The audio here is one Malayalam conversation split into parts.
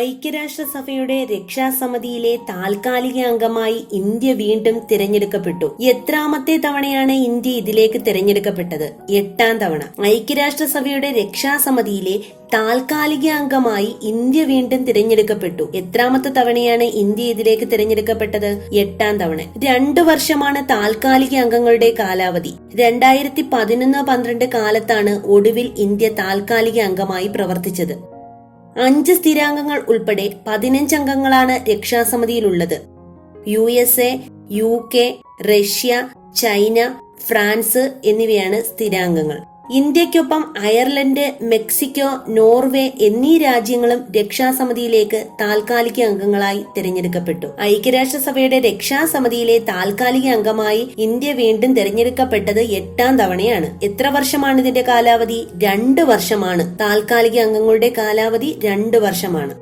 ഐക്യരാഷ്ട്രസഭയുടെ രക്ഷാസമിതിയിലെ താൽക്കാലിക അംഗമായി ഇന്ത്യ വീണ്ടും തിരഞ്ഞെടുക്കപ്പെട്ടു. എത്രാമത്തെ തവണയാണ് ഇന്ത്യ ഇതിലേക്ക് തിരഞ്ഞെടുക്കപ്പെട്ടത്? 8ാം തവണ. ഐക്യരാഷ്ട്രസഭയുടെ രക്ഷാസമിതിയിലെ താൽക്കാലിക അംഗമായി ഇന്ത്യ വീണ്ടും തിരഞ്ഞെടുക്കപ്പെട്ടു. എത്രാമത്തെ തവണയാണ് ഇന്ത്യ ഇതിലേക്ക് തിരഞ്ഞെടുക്കപ്പെട്ടത്? 8ാം തവണ. 2 വർഷമാണ് താൽക്കാലിക അംഗങ്ങളുടെ കാലാവധി. 2011-12 കാലത്താണ് ഒടുവിൽ ഇന്ത്യ താൽക്കാലിക അംഗമായി പ്രവർത്തിച്ചത്. 5 സ്ഥിരാംഗങ്ങൾ ഉൾപ്പെടെ 15 അംഗങ്ങളാണ് രക്ഷാസമിതിയിലുള്ളത്. USA, UK, Russia, China, France എന്നിവയാണ് സ്ഥിരാംഗങ്ങൾ. ഇന്ത്യക്കൊപ്പം അയർലൻഡ്, മെക്സിക്കോ, നോർവേ എന്നീ രാജ്യങ്ങളും രക്ഷാസമിതിയിലേക്ക് താൽക്കാലിക അംഗങ്ങളായി തിരഞ്ഞെടുക്കപ്പെട്ടു. ഐക്യരാഷ്ട്രസഭയുടെ രക്ഷാസമിതിയിലെ താൽക്കാലിക അംഗമായി ഇന്ത്യ വീണ്ടും തിരഞ്ഞെടുക്കപ്പെട്ടത് 8ാം തവണയാണ്. എത്ര വർഷമാണ് ഇതിന്റെ കാലാവധി? 2 വർഷമാണ്. താൽക്കാലിക അംഗങ്ങളുടെ കാലാവധി 2 വർഷമാണ്.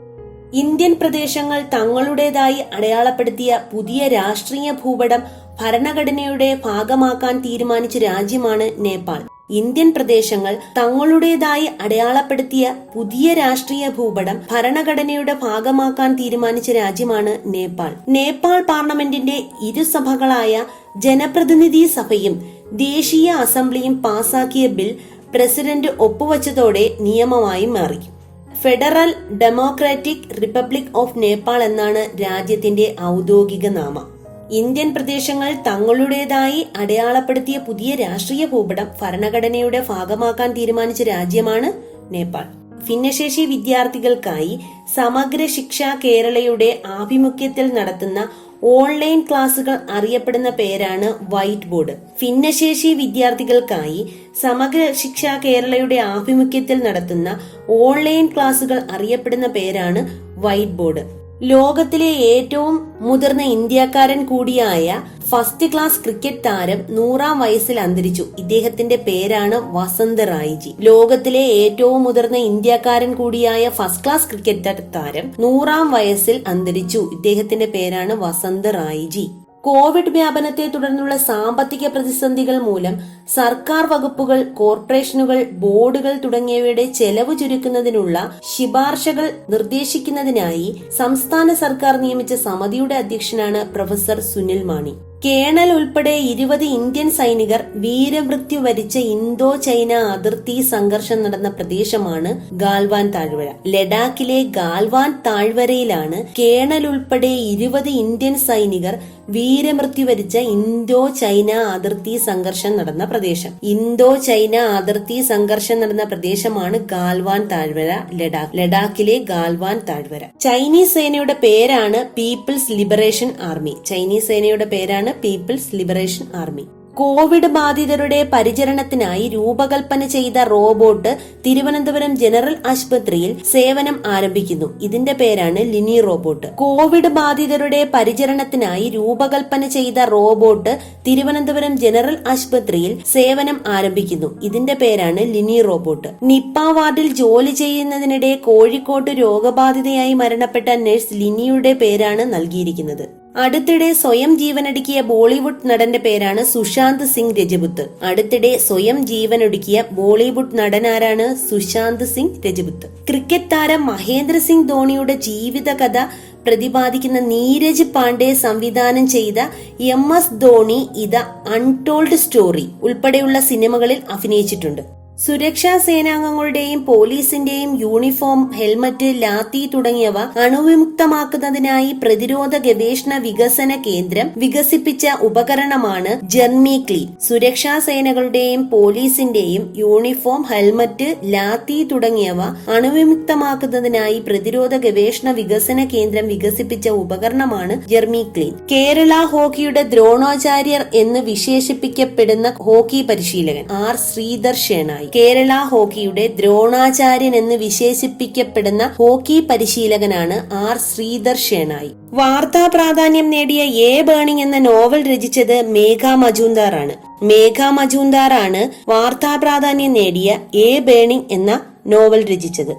ഇന്ത്യൻ പ്രദേശങ്ങൾ തങ്ങളുടേതായി അടയാളപ്പെടുത്തിയ പുതിയ രാഷ്ട്രീയ ഭൂപടം ഭരണഘടനയുടെ ഭാഗമാക്കാൻ തീരുമാനിച്ച രാജ്യമാണ് നേപ്പാൾ. ഇന്ത്യൻ പ്രദേശങ്ങൾ തങ്ങളുടേതായി അടയാളപ്പെടുത്തിയ പുതിയ രാഷ്ട്രീയ ഭൂപടം ഭരണഘടനയുടെ ഭാഗമാക്കാൻ തീരുമാനിച്ച രാജ്യമാണ് നേപ്പാൾ. നേപ്പാൾ പാർലമെന്റിന്റെ ഇരുസഭകളായ ജനപ്രതിനിധി സഭയും ദേശീയ അസംബ്ലിയും പാസാക്കിയ ബിൽ പ്രസിഡന്റ് ഒപ്പുവച്ചതോടെ നിയമമായി മാറി. Federal democratic republic of Nepal എന്നാണ് രാജ്യത്തിന്റെ ഔദ്യോഗിക നാമം. ഇന്ത്യൻ പ്രദേശങ്ങൾ തങ്ങളുടേതായി അടയാളപ്പെടുത്തിയ പുതിയ രാഷ്ട്രീയ ഭൂപടം ഭരണഘടനയുടെ ഭാഗമാക്കാൻ തീരുമാനിച്ച രാജ്യമാണ് നേപ്പാൾ. ഭിന്നശേഷി വിദ്യാർത്ഥികൾക്കായി സമഗ്ര ശിക്ഷ കേരളയുടെ ആഭിമുഖ്യത്തിൽ നടത്തുന്ന ഓൺലൈൻ ക്ലാസുകൾ അറിയപ്പെടുന്ന പേരാണ് വൈറ്റ് ബോർഡ്. ഭിന്നശേഷി വിദ്യാർത്ഥികൾക്കായി സമഗ്ര ശിക്ഷ കേരളയുടെ ആഭിമുഖ്യത്തിൽ നടത്തുന്ന ഓൺലൈൻ ക്ലാസുകൾ അറിയപ്പെടുന്ന പേരാണ് വൈറ്റ് ബോർഡ്. ലോകത്തിലെ ഏറ്റവും മുതിർന്ന ഇന്ത്യക്കാരൻ കൂടിയായ ഫസ്റ്റ് ക്ലാസ് ക്രിക്കറ്റ് താരം 100ാം വയസ്സിൽ അന്തരിച്ചു. ഇദ്ദേഹത്തിന്റെ പേരാണ് വസന്ത് റായ്ജി. ലോകത്തിലെ ഏറ്റവും മുതിർന്ന ഇന്ത്യക്കാരൻ കൂടിയായ ഫസ്റ്റ് ക്ലാസ് ക്രിക്കറ്റ് താരം 100ാം വയസ്സിൽ അന്തരിച്ചു. ഇദ്ദേഹത്തിന്റെ പേരാണ് വസന്ത് റായ്ജി. കോവിഡ് വ്യാപനത്തെ തുടർന്നുള്ള സാമ്പത്തിക പ്രതിസന്ധികൾ മൂലം സർക്കാർ വകുപ്പുകൾ, കോർപ്പറേഷനുകൾ, ബോർഡുകൾ തുടങ്ങിയവയുടെ ചെലവ് ചുരുക്കുന്നതിനുള്ള ശുപാർശകൾ നിർദ്ദേശിക്കുന്നതിനായി സംസ്ഥാന സർക്കാർ നിയമിച്ച സമിതിയുടെ അധ്യക്ഷനാണ് പ്രൊഫസർ സുനിൽ മാണി. കേണൽ ഉൾപ്പെടെ 20 ഇന്ത്യൻ സൈനികർ വീരമൃത്യു വരിച്ച ഇന്തോ ചൈന അതിർത്തി സംഘർഷം നടന്ന പ്രദേശമാണ് ഗാൽവാൻ താഴ്വര. ലഡാക്കിലെ ഗാൽവാൻ താഴ്വരയിലാണ് കേണൽ ഉൾപ്പെടെ 20 ഇന്ത്യൻ സൈനികർ വീരമൃത്യു വരിച്ച ഇന്തോ ചൈന അതിർത്തി സംഘർഷം നടന്ന പ്രദേശം. ഇന്തോ ചൈന അതിർത്തി സംഘർഷം നടന്ന പ്രദേശമാണ് ഗാൽവാൻ താഴ്വര, ലഡാക്കിലെ ഗാൽവാൻ താഴ്വര. ചൈനീസ് സേനയുടെ പേരാണ് പീപ്പിൾസ് ലിബറേഷൻ ആർമി. ചൈനീസ് സേനയുടെ പേരാണ് പീപ്പിൾസ് ലിബറേഷൻ ആർമി. കോവിഡ് ബാധിതരുടെ പരിചരണത്തിനായി രൂപകൽപ്പന ചെയ്ത റോബോട്ട് തിരുവനന്തപുരം ജനറൽ ആശുപത്രിയിൽ സേവനം ആരംഭിക്കുന്നു. ഇതിന്റെ പേരാണ് ലിനി റോബോട്ട്. കോവിഡ് ബാധിതരുടെ പരിചരണത്തിനായി രൂപകൽപ്പന ചെയ്ത റോബോട്ട് തിരുവനന്തപുരം ജനറൽ ആശുപത്രിയിൽ സേവനം ആരംഭിക്കുന്നു. ഇതിന്റെ പേരാണ് ലിനി റോബോട്ട്. നിപ്പ വാർഡിൽ ജോലി ചെയ്യുന്നതിനിടെ കോഴിക്കോട്ട് രോഗബാധിതയായി മരണപ്പെട്ട നഴ്സ് ലിനിയുടെ പേരാണ് നൽകിയിരിക്കുന്നത്. അടുത്തിടെ സ്വയം ജീവനൊടുക്കിയ ബോളിവുഡ് നടന്റെ പേരാണ് സുശാന്ത് സിംഗ് രജപുത്ത്. അടുത്തിടെ സ്വയം ജീവനൊടുക്കിയ ബോളിവുഡ് നടനാരാണ്? സുശാന്ത് സിംഗ് രജപുത്ത്. ക്രിക്കറ്റ് താരം മഹേന്ദ്ര സിംഗ് ധോണിയുടെ ജീവിതകഥ പ്രതിപാദിക്കുന്ന നീരജ് പാണ്ഡെ സംവിധാനം ചെയ്ത MS Dhoni the untold story ഉൾപ്പെടെയുള്ള സിനിമകളിൽ അഭിനയിച്ചിട്ടുണ്ട്. സുരക്ഷാ സേനാംഗങ്ങളുടെയും പോലീസിന്റെയും യൂണിഫോം, ഹെൽമറ്റ്, ലാത്തി തുടങ്ങിയവ അണുവിമുക്തമാക്കുന്നതിനായി പ്രതിരോധ ഗവേഷണ വികസന കേന്ദ്രം വികസിപ്പിച്ച ഉപകരണമാണ് ജെർമി ക്ലീൻ. സുരക്ഷാ സേനകളുടെയും പോലീസിന്റെയും യൂണിഫോം, ഹെൽമറ്റ്, ലാത്തി തുടങ്ങിയവ അണുവിമുക്തമാക്കുന്നതിനായി പ്രതിരോധ ഗവേഷണ വികസന കേന്ദ്രം വികസിപ്പിച്ച ഉപകരണമാണ് ജെർമി ക്ലീൻ. കേരള ഹോക്കിയുടെ ദ്രോണാചാര്യർ എന്ന് വിശേഷിപ്പിക്കപ്പെടുന്ന ഹോക്കി പരിശീലകൻ R. ശ്രീധർ ഷേണായി. കേരള ഹോക്കിയുടെ ദ്രോണാചാര്യൻ എന്ന് വിശേഷിപ്പിക്കപ്പെടുന്ന ഹോക്കി പരിശീലകനാണ് R. ശ്രീധർ ഷേണായി. വാർത്താ പ്രാധാന്യം നേടിയ എ ബേണിംഗ് എന്ന നോവൽ രചിച്ചത് മേഘ മജുംദാർ ആണ്. മേഘ മജുംദാർ ആണ് വാർത്താ പ്രാധാന്യം നേടിയ എ ബേണിംഗ് എന്ന നോവൽ രചിച്ചത്.